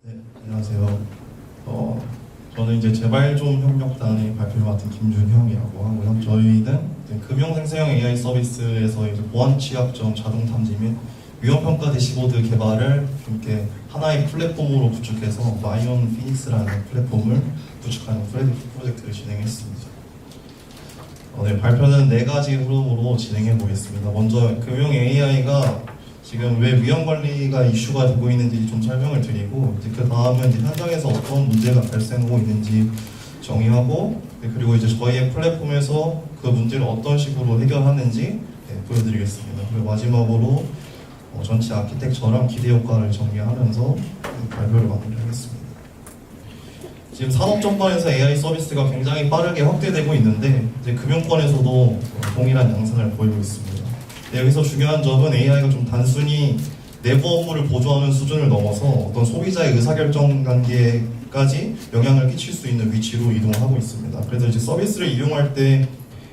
네, 안녕하세요. 저는 이제 재발좀협력단의 발표를 맡은 김준형이라고 하고요. 저희는 이제 금융생성형 AI 서비스에서 이제 보안 취약점 자동 탐지 및 위험평가 대시보드 개발을 좀 이렇게 하나의 플랫폼으로 구축해서 마이온 피닉스라는 플랫폼을 구축하는 프로젝트를 진행했습니다. 네, 발표는 4가지 흐름으로 진행해 보겠습니다. 먼저 금융 AI가 지금 왜 위험 관리가 이슈가 되고 있는지 좀 설명을 드리고, 이제 그 다음은 이제 현장에서 어떤 문제가 발생하고 있는지 정의하고, 그리고 이제 저희의 플랫폼에서 그 문제를 어떤 식으로 해결하는지 보여드리겠습니다. 그리고 마지막으로 전체 아키텍처랑 기대 효과를 정리하면서 발표를 마무리하겠습니다. 지금 산업 전반에서 AI 서비스가 굉장히 빠르게 확대되고 있는데, 이제 금융권에서도 동일한 양상을 보이고 있습니다. 여기서 중요한 점은 AI가 좀 단순히 내부 업무를 보조하는 수준을 넘어서 어떤 소비자의 의사결정 단계까지 영향을 끼칠 수 있는 위치로 이동하고 있습니다. 그래서 이제 서비스를 이용할 때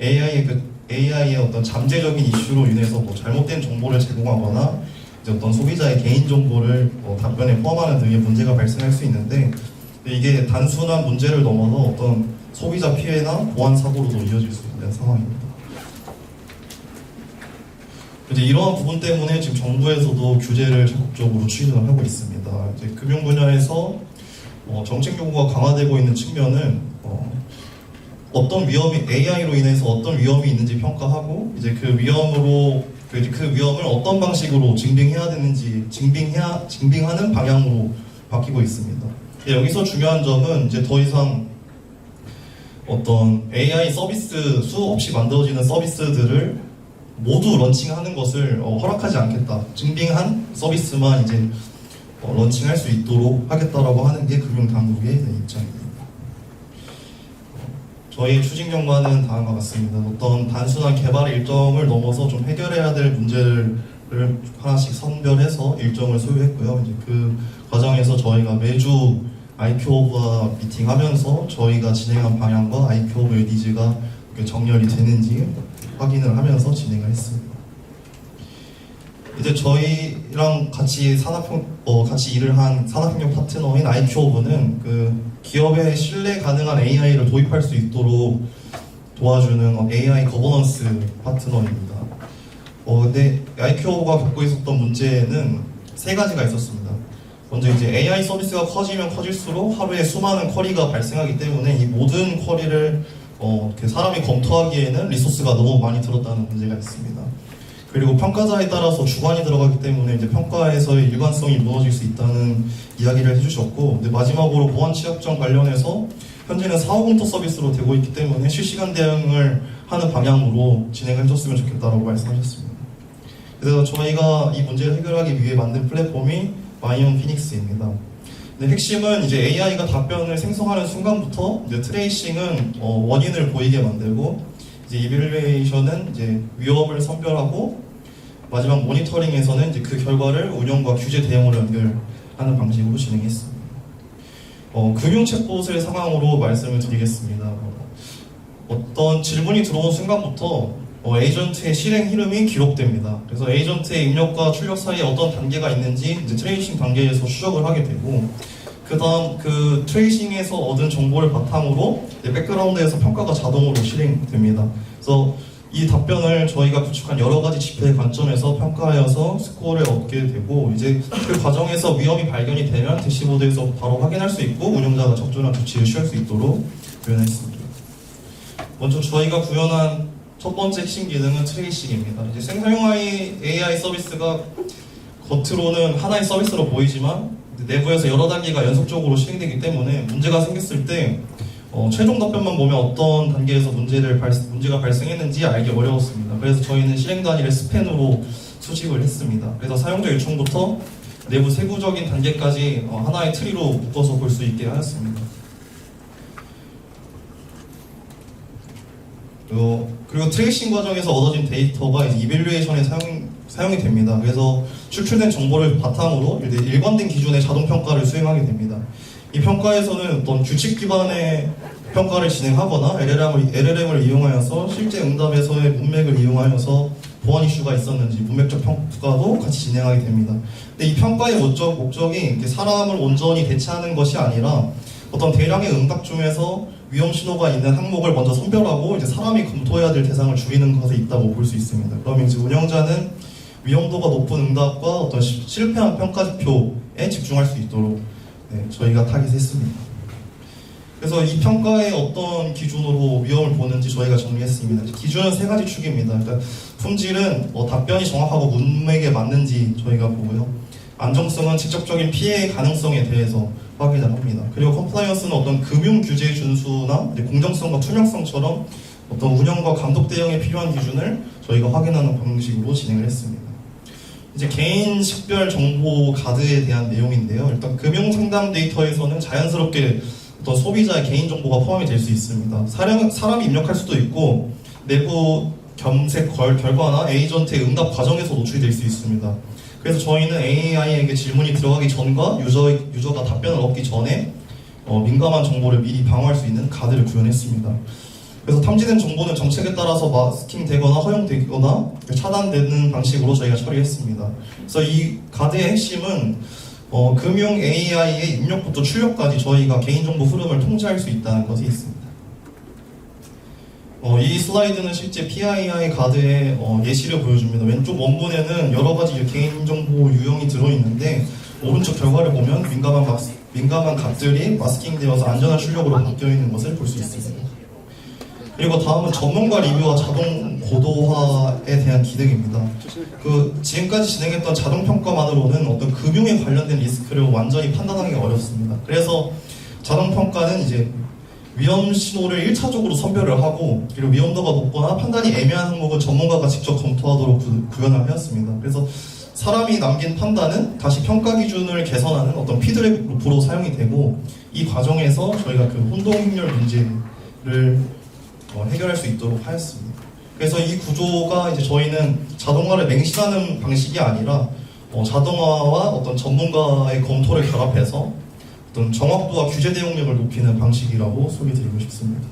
AI의 어떤 잠재적인 이슈로 인해서 잘못된 정보를 제공하거나 이제 어떤 소비자의 개인 정보를 답변에 포함하는 등의 문제가 발생할 수 있는데, 이게 단순한 문제를 넘어서 어떤 소비자 피해나 보안 사고로도 이어질 수 있는 상황입니다. 이제 이러한 부분 때문에 지금 정부에서도 규제를 적극적으로 추진을 하고 있습니다. 이제 금융 분야에서 정책 요구가 강화되고 있는 측면은 어떤 위험이 AI로 인해서 어떤 위험이 있는지 평가하고, 이제 그 위험을 어떤 방식으로 증빙해야 되는지 증빙하는 방향으로 바뀌고 있습니다. 여기서 중요한 점은 이제 더 이상 어떤 AI 서비스 수없이 만들어지는 서비스들을 모두 런칭하는 것을 허락하지 않겠다. 증빙한 서비스만 이제 런칭할 수 있도록 하겠다라고 하는 게 금융당국의 입장입니다. 저희의 추진 경과는 다음과 같습니다. 어떤 단순한 개발 일정을 넘어서 좀 해결해야 될 문제를 하나씩 선별해서 일정을 소유했고요. 이제 그 과정에서 저희가 매주 IQ오브와 미팅하면서 저희가 진행한 방향과 IQ오브의 니즈가 정렬이 되는지 확인을 하면서 진행을 했습니다. 이제 저희랑 같이 같이 일을 한 산업협력 파트너인 IQ오브는 그 기업에 신뢰 가능한 AI를 도입할 수 있도록 도와주는 AI 거버넌스 파트너입니다. 근데 IQ오브가 겪고 있었던 문제는 3가지가 있었습니다. 먼저 이제 AI 서비스가 커지면 커질수록 하루에 수많은 쿼리가 발생하기 때문에 이 모든 쿼리를 사람이 검토하기에는 리소스가 너무 많이 들었다는 문제가 있습니다. 그리고 평가자에 따라서 주관이 들어가기 때문에 이제 평가에서의 일관성이 무너질 수 있다는 이야기를 해주셨고, 근데 마지막으로 보안 취약점 관련해서 현재는 사후 검토 서비스로 되고 있기 때문에 실시간 대응을 하는 방향으로 진행을 해줬으면 좋겠다라고 말씀하셨습니다. 그래서 저희가 이 문제를 해결하기 위해 만든 플랫폼이 마이온 피닉스입니다. 핵심은 이제 AI가 답변을 생성하는 순간부터 이제 트레이싱은 원인을 보이게 만들고, 이제 이밸류에이션은 이제 위험을 선별하고, 마지막 모니터링에서는 이제 그 결과를 운영과 규제 대응으로 연결하는 방식으로 진행했습니다. 금융 챗봇의 상황으로 말씀을 드리겠습니다. 어떤 질문이 들어온 순간부터 에이전트의 실행 흐름이 기록됩니다. 그래서 에이전트의 입력과 출력 사이에 어떤 단계가 있는지 이제 트레이싱 단계에서 추적을 하게 되고, 그 다음 그 트레이싱에서 얻은 정보를 바탕으로 백그라운드에서 평가가 자동으로 실행됩니다. 그래서 이 답변을 저희가 구축한 여러 가지 지표의 관점에서 평가하여서 스코어를 얻게 되고, 이제 그 과정에서 위험이 발견이 되면 대시보드에서 바로 확인할 수 있고 운영자가 적절한 조치를 취할 수 있도록 구현했습니다. 먼저 저희가 구현한 첫 번째 핵심 기능은 트레이싱입니다. 이제 생성형 AI 서비스가 겉으로는 하나의 서비스로 보이지만 내부에서 여러 단계가 연속적으로 실행되기 때문에 문제가 생겼을 때 최종 답변만 보면 어떤 단계에서 문제가 발생했는지 알기 어려웠습니다. 그래서 저희는 실행 단위를 스팬으로 수집을 했습니다. 그래서 사용자 요청부터 내부 세부적인 단계까지 하나의 트리로 묶어서 볼 수 있게 하였습니다. 그리고 트레이싱 과정에서 얻어진 데이터가 이제 이밸류에이션에 사용이 됩니다. 그래서 추출된 정보를 바탕으로 일관된 기준의 자동 평가를 수행하게 됩니다. 이 평가에서는 어떤 규칙 기반의 평가를 진행하거나 LLM을 이용하여서 실제 응답에서의 문맥을 이용하여서 보안 이슈가 있었는지 문맥적 평가도 같이 진행하게 됩니다. 근데 이 평가의 목적이 이렇게 사람을 온전히 대체하는 것이 아니라 어떤 대량의 응답 중에서 위험 신호가 있는 항목을 먼저 선별하고 이제 사람이 검토해야 될 대상을 줄이는 것에 있다고 볼 수 있습니다. 그러면 이제 운영자는 위험도가 높은 응답과 어떤 실패한 평가 지표에 집중할 수 있도록 저희가 타깃했습니다. 그래서 이 평가의 어떤 기준으로 위험을 보는지 저희가 정리했습니다. 기준은 세 가지 축입니다. 그러니까 품질은 답변이 정확하고 문맥에 맞는지 저희가 보고요. 안정성은 직접적인 피해의 가능성에 대해서 확인을 합니다. 그리고 컴플라이언스는 어떤 금융 규제 준수나 공정성과 투명성처럼 어떤 운영과 감독 대응에 필요한 기준을 저희가 확인하는 방식으로 진행을 했습니다. 이제 개인 식별 정보 가드에 대한 내용인데요. 일단 금융 상담 데이터에서는 자연스럽게 어떤 소비자의 개인정보가 포함이 될 수 있습니다. 사람이 입력할 수도 있고 내부 검색 결과나 에이전트의 응답 과정에서 노출이 될 수 있습니다. 그래서 저희는 AI에게 질문이 들어가기 전과 유저가 답변을 얻기 전에 민감한 정보를 미리 방어할 수 있는 가드를 구현했습니다. 그래서 탐지된 정보는 정책에 따라서 마스킹되거나 허용되거나 차단되는 방식으로 저희가 처리했습니다. 그래서 이 가드의 핵심은 금융 AI의 입력부터 출력까지 저희가 개인정보 흐름을 통제할 수 있다는 것이 있습니다. 이 슬라이드는 실제 PII 가드의 예시를 보여줍니다. 왼쪽 원본에는 여러 가지 개인정보 유형이 들어있는데 오른쪽 결과를 보면 민감한 값들이 마스킹되어서 안전한 출력으로 바뀌어 있는 것을 볼 수 있습니다. 그리고 다음은 전문가 리뷰와 자동 고도화에 대한 기능입니다. 지금까지 진행했던 자동 평가만으로는 어떤 금융에 관련된 리스크를 완전히 판단하기 어렵습니다. 그래서 자동 평가는 이제 위험 신호를 1차적으로 선별을 하고 그리고 위험도가 높거나 판단이 애매한 항목은 전문가가 직접 검토하도록 구현을 하였습니다. 그래서 사람이 남긴 판단은 다시 평가 기준을 개선하는 어떤 피드백 루프로 사용이 되고 이 과정에서 저희가 그 혼동 행렬 문제를 해결할 수 있도록 하였습니다. 그래서 이 구조가 이제 저희는 자동화를 맹신하는 방식이 아니라 자동화와 어떤 전문가의 검토를 결합해서 어떤 정확도와 규제 대응력을 높이는 방식이라고 소개드리고 싶습니다.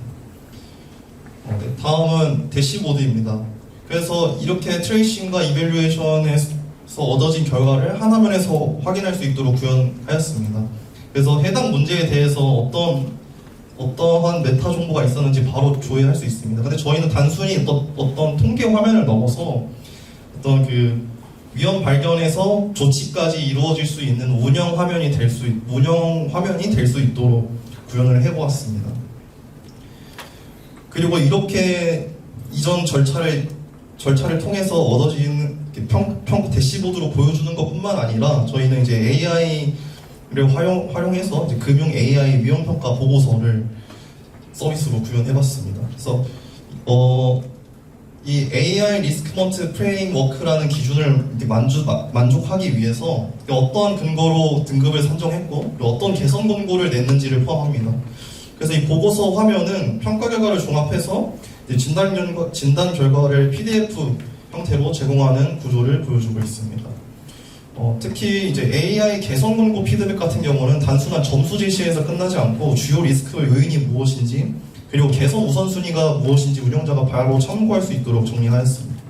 다음은 대시보드입니다. 그래서 이렇게 트레이싱과 이밸류에이션에서 얻어진 결과를 한 화면에서 확인할 수 있도록 구현하였습니다. 그래서 해당 문제에 대해서 어떠한 메타 정보가 있었는지 바로 조회할 수 있습니다. 근데 저희는 단순히 어떤 통계 화면을 넘어서 어떤 그 위험 발견에서 조치까지 이루어질 수 있는 운영 화면이 될 수 있도록 구현을 해보았습니다. 그리고 이렇게 이전 절차를 통해서 얻어진 대시보드로 보여주는 것뿐만 아니라 저희는 이제 AI를 활용해서 이제 금융 AI 위험 평가 보고서를 서비스로 구현해봤습니다. 그래서 이 AI 리스크먼트 프레임워크라는 기준을 만족하기 위해서 어떠한 근거로 등급을 산정했고 어떤 개선 권고를 냈는지를 포함합니다. 그래서 이 보고서 화면은 평가 결과를 종합해서 진단 결과를 PDF 형태로 제공하는 구조를 보여주고 있습니다. 특히 이제 AI 개선 권고 피드백 같은 경우는 단순한 점수 제시에서 끝나지 않고 주요 리스크 요인이 무엇인지 그리고 개선 우선순위가 무엇인지 운영자가 바로 참고할 수 있도록 정리하였습니다.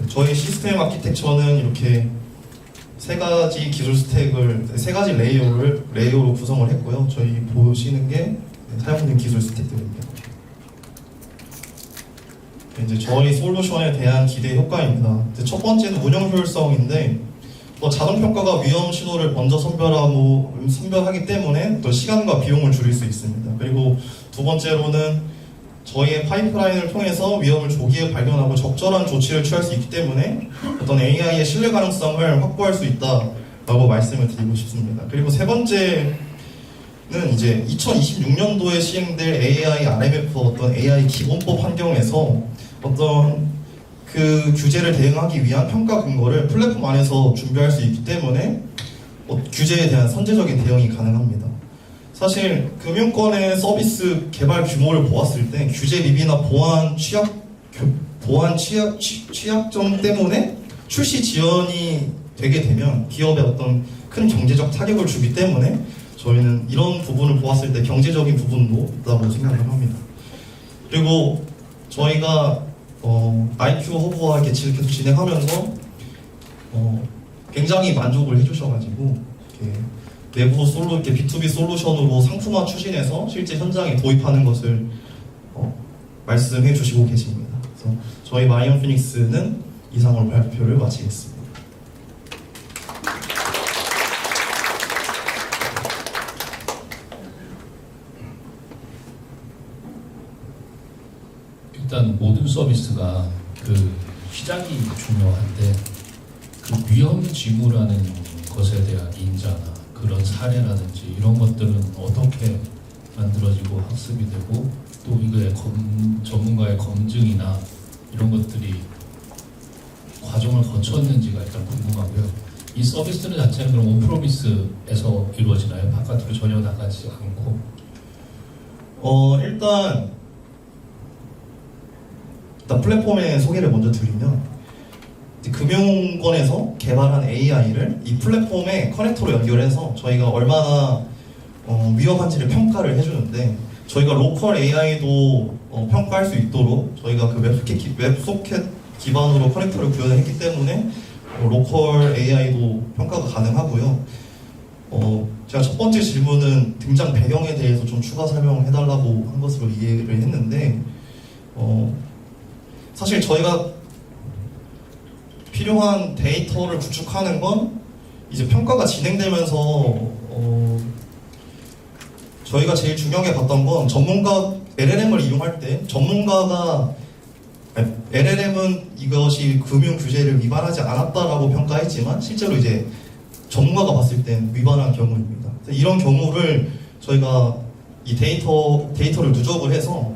저희 시스템 아키텍처는 이렇게 세 가지 기술 스택을 세 가지 레이어로 구성을 했고요. 저희 보시는 게 사용된 기술 스택들입니다. 이제 저희 솔루션에 대한 기대 효과입니다. 첫 번째는 운영 효율성인데 자동 평가가 위험 신호를 먼저 선별하기 때문에 또 시간과 비용을 줄일 수 있습니다. 그리고 두 번째로는 저희의 파이프라인을 통해서 위험을 조기에 발견하고 적절한 조치를 취할 수 있기 때문에 어떤 AI의 신뢰 가능성을 확보할 수 있다라고 말씀을 드리고 싶습니다. 그리고 세 번째는 이제 2026년도에 시행될 AI RMF 어떤 AI 기본법 환경에서 어떤 그 규제를 대응하기 위한 평가 근거를 플랫폼 안에서 준비할 수 있기 때문에 규제에 대한 선제적인 대응이 가능합니다. 사실 금융권의 서비스 개발 규모를 보았을 때 규제 미비나 보안 취약점 때문에 출시 지연이 되게 되면 기업에 어떤 큰 경제적 타격을 주기 때문에 저희는 이런 부분을 보았을 때 경제적인 부분도 있다고 생각을 합니다. 그리고 저희가 IQ 허브와 개치를 계속 진행하면서 굉장히 만족을 해주셔가지고 이렇게 내부 이렇게 B2B 솔루션으로 상품화 추진해서 실제 현장에 도입하는 것을 말씀해 주시고 계십니다. 그래서 저희 마이온 피닉스는 이상으로 발표를 마치겠습니다. 일단 모든 서비스가 그 시작이 중요한데 그 위험 지구라는 것에 대한 인자나 그런 사례라든지 이런 것들은 어떻게 만들어지고 학습이 되고 또 이거의 전문가의 검증이나 이런 것들이 과정을 거쳤는지가 일단 궁금하고요. 이 서비스는 자체는 그럼 온프로미스에서 이루어지나요? 바깥으로 전혀 나가지 않고? 일단 플랫폼의 소개를 먼저 드리면 금융권에서 개발한 AI를 이 플랫폼에 커넥터로 연결해서 저희가 얼마나 위험한지를 평가를 해주는데 저희가 로컬 AI도 평가할 수 있도록 저희가 그 웹소켓 기반으로 커넥터를 구현을 했기 때문에 로컬 AI도 평가가 가능하고요. 제가 첫 번째 질문은 등장 배경에 대해서 좀 추가 설명을 해달라고 한 것으로 이해를 했는데 사실 저희가 필요한 데이터를 구축하는 건 이제 평가가 진행되면서 저희가 제일 중요하게 봤던 건 LLM을 이용할 때 전문가가 LLM은 이것이 금융 규제를 위반하지 않았다라고 평가했지만 실제로 이제 전문가가 봤을 땐 위반한 경우입니다. 이런 경우를 저희가 이 데이터를 누적을 해서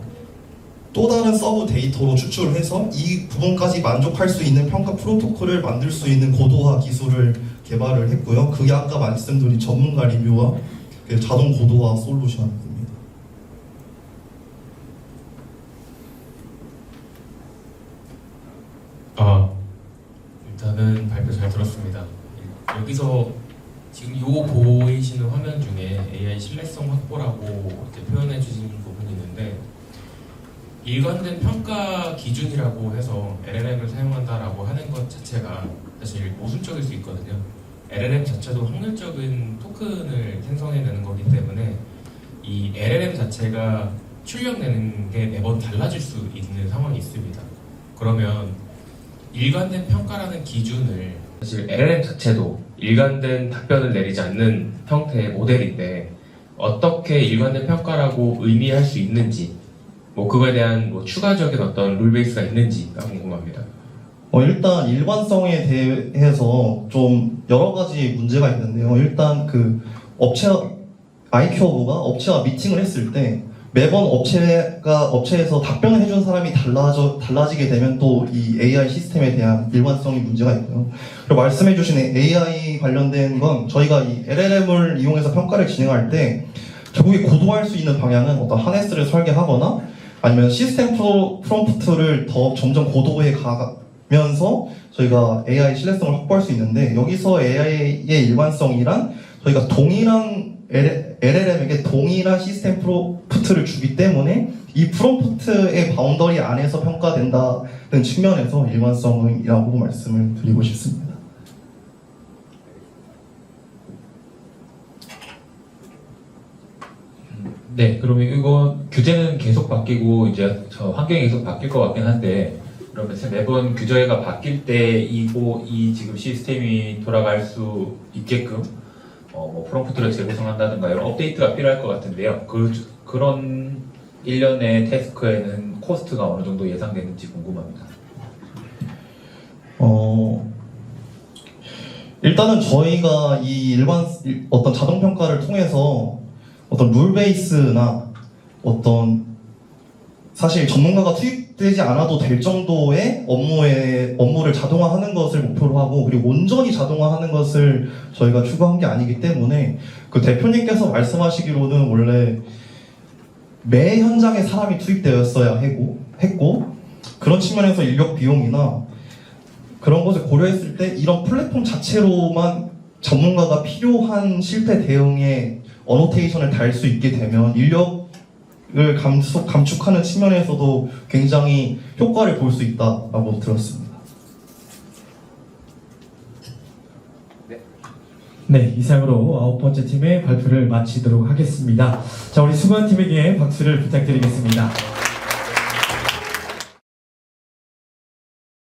또 다른 서브 데이터로 추출을 해서 이 부분까지 만족할 수 있는 평가 프로토콜을 만들 수 있는 고도화 기술을 개발을 했고요. 그게 아까 말씀드린 전문가 리뷰와 자동 고도화 솔루션입니다. 일단은 발표 잘 들었습니다. 여기서 지금 요 보이시는 화면 중에 AI 신뢰성 확보라고 이제 표현해 주신 부분이 있는데 일관된 평가 기준이라고 해서 LLM을 사용한다라고 하는 것 자체가 사실 모순적일 수 있거든요. LLM 자체도 확률적인 토큰을 생성해내는 거기 때문에 이 LLM 자체가 출력내는 게 매번 달라질 수 있는 상황이 있습니다. 그러면 일관된 평가라는 기준을 사실 LLM 자체도 일관된 답변을 내리지 않는 형태의 모델인데 어떻게 일관된 평가라고 의미할 수 있는지 그거에 대한 추가적인 어떤 룰 베이스가 있는지가 궁금합니다. 일단 일관성에 대해서 좀 여러 가지 문제가 있는데요. 일단 그 IQ허브가 업체와 미팅을 했을 때 매번 업체에서 답변을 해준 사람이 달라지게 되면 또 이 AI 시스템에 대한 일관성이 문제가 있고요. 그리고 말씀해주신 AI 관련된 건 저희가 이 LLM을 이용해서 평가를 진행할 때 결국에 고도화할 수 있는 방향은 어떤 하네스를 설계하거나 아니면 시스템 프롬프트를 더 점점 고도화해 가면서 저희가 AI 신뢰성을 확보할 수 있는데 여기서 AI의 일관성이란 저희가 동일한 LLM에게 동일한 시스템 프롬프트를 주기 때문에 이 프롬프트의 바운더리 안에서 평가된다는 측면에서 일관성이라고 말씀을 드리고 싶습니다. 네, 그러면 이거 규제는 계속 바뀌고 이제 환경이 계속 바뀔 것 같긴 한데 그러면 매번 규제가 바뀔 때 이 지금 시스템이 돌아갈 수 있게끔 프롬프트를 재구성한다든가 이런 업데이트가 필요할 것 같은데요. 그런 일련의 태스크에는 코스트가 어느 정도 예상되는지 궁금합니다. 일단은 저희가 이 어떤 자동 평가를 통해서 어떤 룰 베이스나 사실 전문가가 투입되지 않아도 될 정도의 업무를 자동화하는 것을 목표로 하고 그리고 온전히 자동화하는 것을 저희가 추구한 게 아니기 때문에 그 대표님께서 말씀하시기로는 원래 매 현장에 사람이 투입되었어야 했고 그런 측면에서 인력 비용이나 그런 것을 고려했을 때 이런 플랫폼 자체로만 전문가가 필요한 실패 대응에 어노테이션을 달 수 있게 되면 인력을 감축하는 측면에서도 굉장히 효과를 볼 수 있다라고 들었습니다. 네, 이상으로 9번째 팀의 발표를 마치도록 하겠습니다. 자, 우리 수고한 팀에게 박수를 부탁드리겠습니다.